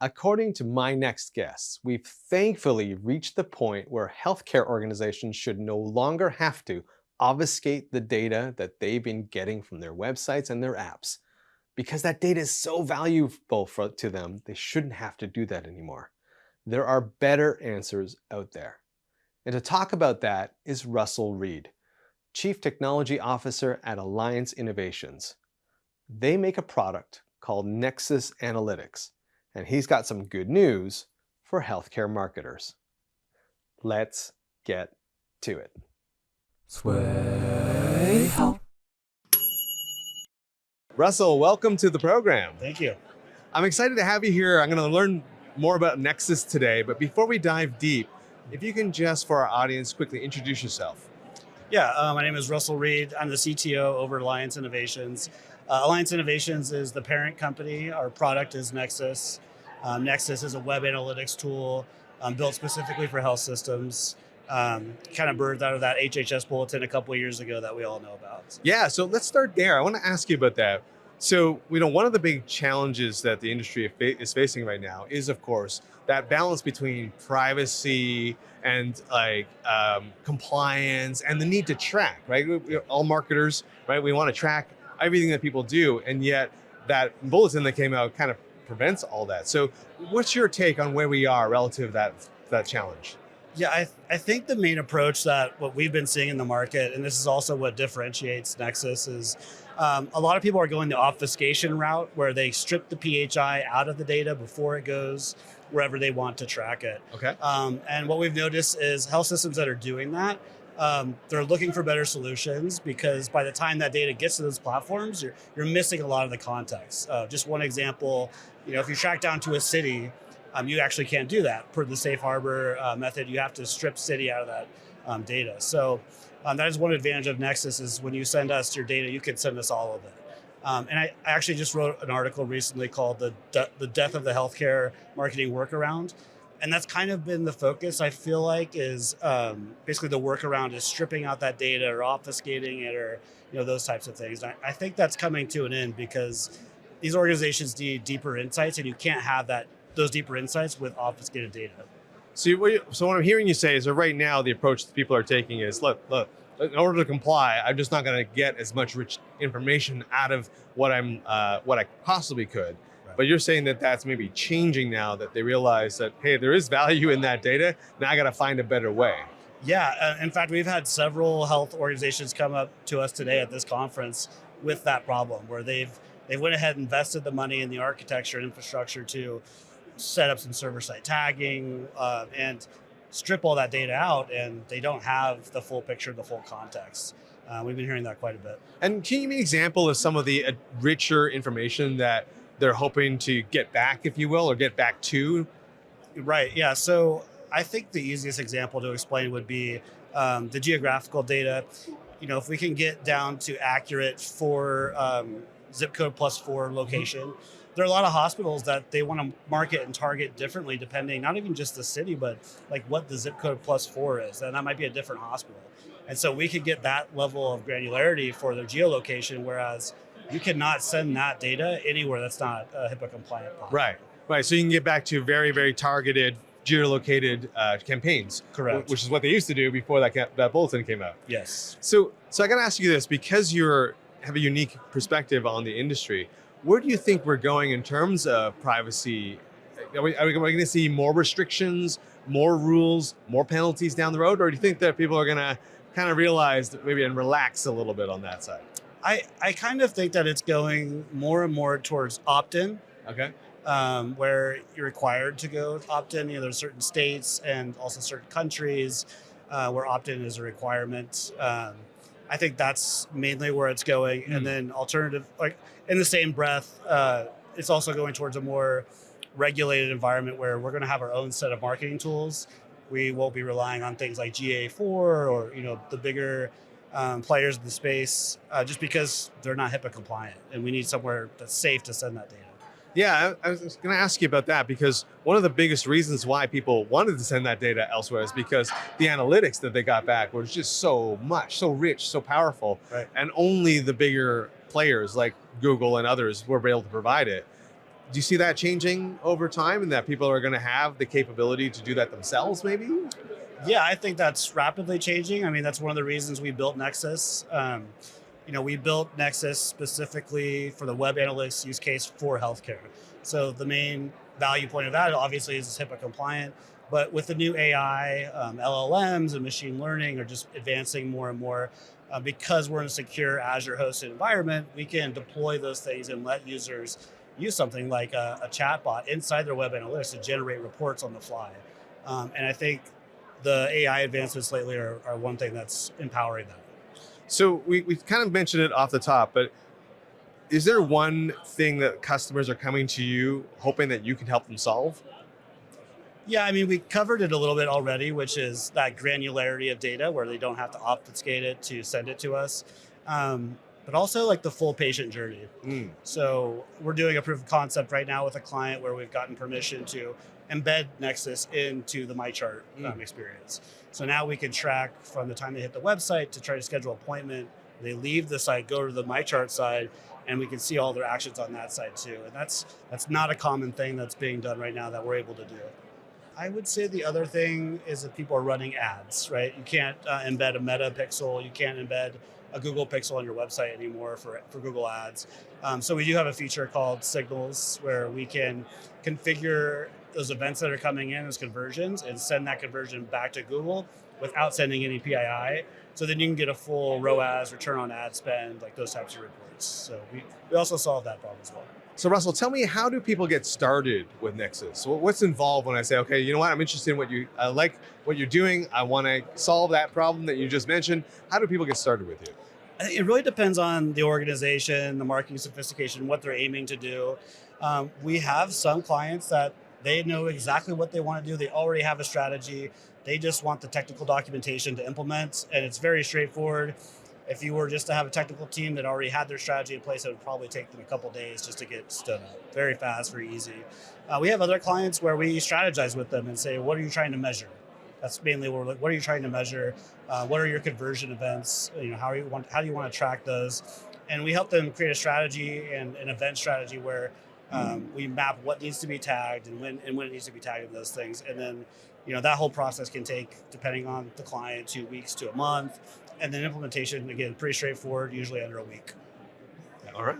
According to my next guests, we've thankfully reached the point where healthcare organizations should no longer have to obfuscate the data that they've been getting from their websites and their apps. Because that data is so valuable to them, they shouldn't have to do that anymore. There are better answers out there. And to talk about that is Russell Reid, Chief Technology Officer at Alliance Innovations. They make a product called Nexus Analytics, and he's got some good news for healthcare marketers. Let's get to it. Sway help. Russell, welcome to the program. Thank you. I'm excited to have you here. I'm going to learn more about Nexus today, but before we dive deep, if you can just, for our audience, quickly introduce yourself. Yeah, my name is Russell Reid. I'm the CTO over at Alliance Innovations. Alliance Innovations is the parent company. Our product is Nexus. Nexus is a web analytics tool built specifically for health systems. Kind of birthed out of that HHS Bulletin a couple of years ago that we all know about. Yeah, so let's start there. I want to ask you about that. So, one of the big challenges that the industry is facing right now is, of course, that balance between privacy and compliance and the need to track, right? All marketers, right? We want to track everything that people do, and yet that bulletin that came out kind of prevents all that. So, what's your take on where we are relative to that challenge? Yeah, I think the main approach that what we've been seeing in the market, and this is also what differentiates Nexus, is a lot of people are going the obfuscation route where they strip the PHI out of the data before it goes wherever they want to track it. Okay. And what we've noticed is health systems that are doing that, they're looking for better solutions because by the time that data gets to those platforms, you're missing a lot of the context. Just one example, if you track down to a city, you actually can't do that. Per the safe harbor method, you have to strip city out of that data. So that is one advantage of Nexus is when you send us your data, you can send us all of it. And I actually just wrote an article recently called the Death of the Healthcare Marketing Workaround. And that's kind of been the focus, I feel like, is basically the workaround is stripping out that data or obfuscating it or those types of things. And I think that's coming to an end because these organizations need deeper insights and you can't have those deeper insights with obfuscated data. So what I'm hearing you say is that right now the approach that people are taking is, look, in order to comply, I'm just not going to get as much rich information out of what I possibly could. Right. But you're saying that that's maybe changing now that they realize that, hey, there is value in that data. Now I got to find a better way. Yeah, in fact, we've had several health organizations come up to us today at this conference with that problem where they went ahead and invested the money in the architecture and infrastructure to set up some server-side tagging and strip all that data out, and they don't have the full picture, the full context. We've been hearing that quite a bit. And can you give me an example of some of the richer information that they're hoping to get back, if you will, or get back to? Right, yeah. So I think the easiest example to explain would be the geographical data. If we can get down to accurate for zip code +4 location, there are a lot of hospitals that they want to market and target differently depending, not even just the city, but like what the zip code +4 is. And that might be a different hospital. And so we could get that level of granularity for their geolocation, whereas you cannot send that data anywhere that's not a HIPAA compliant platform. Right. So you can get back to very, very targeted, geolocated campaigns. Correct. Which is what they used to do before that bulletin came out. Yes. So I got to ask you this, because you have a unique perspective on the industry, where do you think we're going in terms of privacy? Are we going to see more restrictions, more rules, more penalties down the road? Or do you think that people are going to kind of realize that maybe and relax a little bit on that side? I kind of think that it's going more and more towards opt-in. Okay. Where you're required to go opt-in. There's certain states and also certain countries where opt-in is a requirement. I think that's mainly where it's going. And then alternative, like in the same breath, it's also going towards a more regulated environment where we're going to have our own set of marketing tools. We won't be relying on things like GA4 or the bigger players in the space just because they're not HIPAA compliant, and we need somewhere that's safe to send that data. Yeah, I was going to ask you about that because one of the biggest reasons why people wanted to send that data elsewhere is because the analytics that they got back was just so much, so rich, so powerful, right. And only the bigger players like Google and others were able to provide it. Do you see that changing over time and that people are going to have the capability to do that themselves, maybe? Yeah, I think that's rapidly changing. I mean, that's one of the reasons we built Nexus. We built Nexus specifically for the web analytics use case for healthcare. So the main value point of that obviously is it's HIPAA compliant, but with the new AI, LLMs and machine learning are just advancing more and more. Because we're in a secure Azure hosted environment, we can deploy those things and let users use something like a chatbot inside their web analytics to generate reports on the fly. And I think the AI advancements lately are one thing that's empowering that. So we kind of mentioned it off the top, but is there one thing that customers are coming to you hoping that you can help them solve? Yeah, I mean, we covered it a little bit already, which is that granularity of data where they don't have to obfuscate it to send it to us. But also like the full patient journey. Mm. So we're doing a proof of concept right now with a client where we've gotten permission to embed Nexus into the MyChart experience. So now we can track from the time they hit the website to try to schedule an appointment. They leave the site, go to the MyChart side, and we can see all their actions on that side too. And that's not a common thing that's being done right now that we're able to do. I would say the other thing is that people are running ads, right? You can't embed a Meta pixel. You can't embed a Google pixel on your website anymore for Google Ads. So we do have a feature called Signals where we can configure those events that are coming in as conversions and send that conversion back to Google without sending any PII. So then you can get a full ROAS, return on ad spend, like those types of reports. So we also solve that problem as well. So Russell, tell me, how do people get started with Nexus? So what's involved when I say, okay, you know what, I'm interested in I like what you're doing. I want to solve that problem that you just mentioned. How do people get started with you? I think it really depends on the organization, the marketing sophistication, what they're aiming to do. We have some clients that they know exactly what they want to do. They already have a strategy. They just want the technical documentation to implement, and it's very straightforward. If you were just to have a technical team that already had their strategy in place, it would probably take them a couple days just to get stood up. Very fast, very easy. We have other clients where we strategize with them and say, what are you trying to measure? That's mainly what we're like. What are you trying to measure? What are your conversion events? How do you want to track those? And we help them create a strategy and an event strategy where we map what needs to be tagged and when it needs to be tagged in those things. And then, that whole process can take, depending on the client, 2 weeks to a month. And then implementation, again, pretty straightforward, usually under a week. Yeah. All right.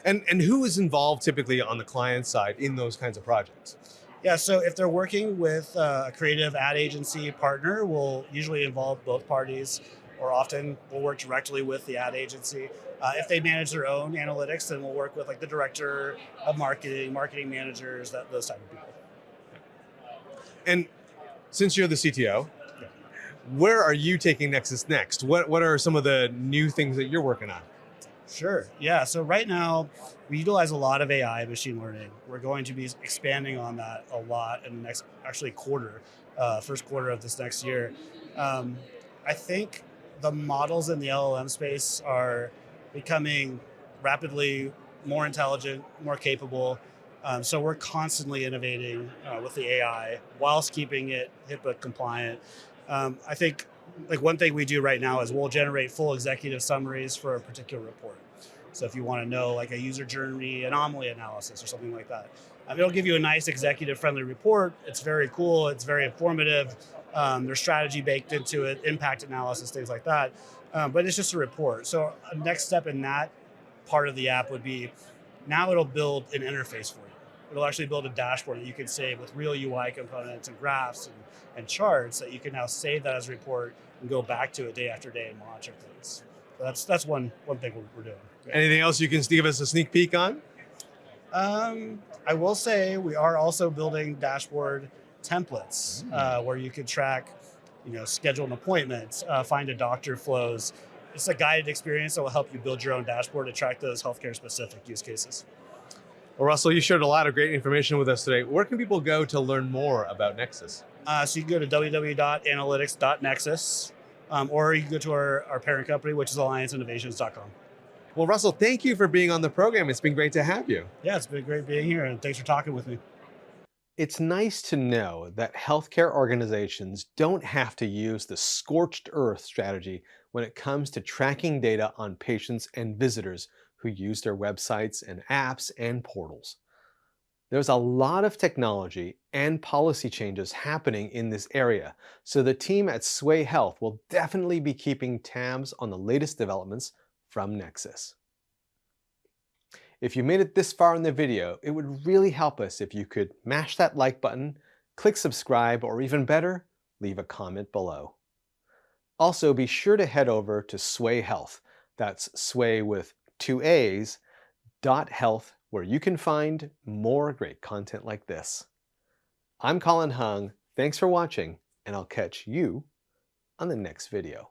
And who is involved typically on the client side in those kinds of projects? Yeah, so if they're working with a creative ad agency partner, we'll usually involve both parties, or often we'll work directly with the ad agency. If they manage their own analytics, then we'll work with like the director of marketing managers, those type of people. And since you're the CTO, where are you taking Nexus next? What are some of the new things that you're working on? Sure. Yeah. So right now, we utilize a lot of AI, machine learning. We're going to be expanding on that a lot in the next, actually, first quarter of this next year. I think the models in the LLM space are becoming rapidly more intelligent, more capable. So we're constantly innovating with the AI whilst keeping it HIPAA compliant. I think like one thing we do right now is we'll generate full executive summaries for a particular report. So if you want to know like a user journey anomaly analysis or something like that, it'll give you a nice executive friendly report. It's very cool. It's very informative. There's strategy baked into it, impact analysis, things like that. But it's just a report. So a next step in that part of the app would be now it'll build an interface for you. It'll actually build a dashboard that you can save with real UI components and graphs and charts that you can now save that as a report and go back to it day after day and monitor things. So that's one thing we're doing. Anything else you can give us a sneak peek on? I will say we are also building dashboard templates where you could track, schedule an appointment, find a doctor flows. It's a guided experience that will help you build your own dashboard to track those healthcare specific use cases. Well, Russell, you shared a lot of great information with us today. Where can people go to learn more about Nexus? So you can go to www.analytics.nexus, or you can go to our parent company, which is allianceinnovations.com. Well, Russell, thank you for being on the program. It's been great to have you. Yeah, it's been great being here, and thanks for talking with me. It's nice to know that healthcare organizations don't have to use the scorched earth strategy when it comes to tracking data on patients and visitors who use their websites and apps and portals. There's a lot of technology and policy changes happening in this area, so the team at Sway Health will definitely be keeping tabs on the latest developments from Nexus. If you made it this far in the video, it would really help us if you could mash that like button, click subscribe, or even better, leave a comment below. Also, be sure to head over to Sway Health, that's Sway with 2 A's, .health, where you can find more great content like this. I'm Colin Hung, thanks for watching, and I'll catch you on the next video.